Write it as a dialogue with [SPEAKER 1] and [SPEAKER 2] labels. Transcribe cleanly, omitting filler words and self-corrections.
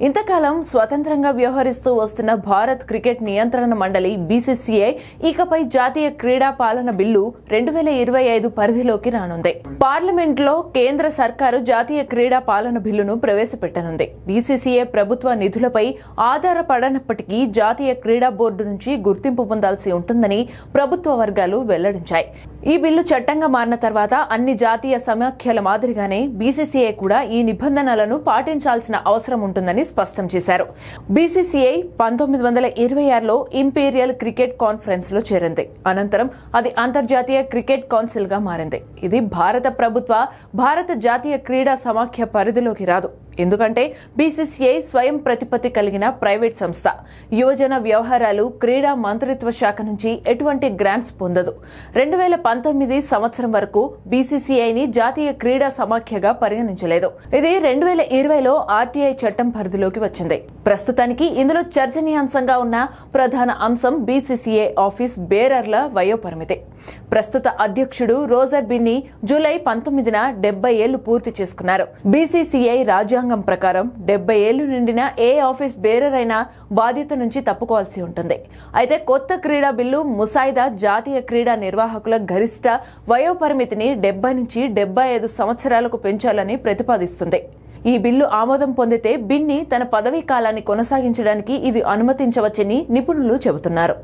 [SPEAKER 1] ఇంతకాలం స్వతంత్రంగా వ్యవహరిస్తూ వస్తున్న భారత్ క్రికెట్ నియంత్రణ మండలి బీసీసీఐ ఇకపై జాతీయ క్రీడా పాలన బిల్లు 2025 పరిధిలోకి రానుంది. పార్లమెంట్లో కేంద్ర సర్కారు జాతీయ క్రీడా పాలన బిల్లును ప్రవేశపెట్టనుంది. బీసీసీఐ ప్రభుత్వ నిధులపై ఆధారపడనప్పటికీ జాతీయ క్రీడా బోర్డు నుంచి గుర్తింపు పొందాల్సి ఉంటుందని ప్రభుత్వ వర్గాలు వెల్లడించాయి. ఈ బిల్లు చట్టంగా మారిన తర్వాత అన్ని జాతీయ సమాఖ్యల మాదిరిగానే బీసీసీఐ కూడా ఈ నిబంధనలను పాటించాల్సిన అవసరం ఉంటుందని స్పష్టం చేశారు. బీసీసీఐ 1926లో ఇంపీరియల్ క్రికెట్ కాన్ఫరెన్స్ లో చేరింది. అనంతరం అది అంతర్జాతీయ క్రికెట్ కౌన్సిల్ గా మారింది. ఇది భారత ప్రభుత్వ భారత జాతీయ క్రీడా సమాఖ్య పరిధిలోకి రాదు. ఎందుకంటే బీసీసీఐ స్వయం ప్రతిపత్తి కలిగిన ప్రైవేట్ సంస్థ. యువజన వ్యవహారాలు క్రీడా మంత్రిత్వ శాఖ నుంచి ఎటువంటి గ్రాంట్స్ పొందదు. 2019 సంవత్సరం వరకు బీసీసీఐని జాతీయ క్రీడా సమాఖ్యగా పరిగణించలేదు. ఇది 2020లో ఆర్టీఐ చట్టం పరిధిలోకి వచ్చింది. ప్రస్తుతానికి ఇందులో చర్చనీయాంశంగా ఉన్న ప్రధాన అంశం బీసీసీఐ ఆఫీస్ బేరర్ల వయోపరిమితి. ప్రస్తుత అధ్యక్షుడు రోజర్ బిన్నీ జూలై 19న 70 ఏళ్లు పూర్తి చేసుకున్నారు. బీసీసీఐ రాజ్యాంగం ప్రకారం 70 ఏళ్లు నిండిన ఏ ఆఫీస్ బేరర్ అయినా బాధ్యత నుంచి తప్పుకోవాల్సి ఉంటుంది. అయితే కొత్త క్రీడా బిల్లు ముసాయిదా జాతీయ క్రీడా నిర్వాహకుల గరిష్ట వయోపరిమితిని 70 నుంచి 75 సంవత్సరాలకు పెంచాలని ప్రతిపాదిస్తుంది. ఈ బిల్లు ఆమోదం పొందితే బిన్నీ తన పదవీ కాలాన్ని కొనసాగించడానికి ఇది అనుమతించవచ్చని నిపుణులు చెబుతున్నారు.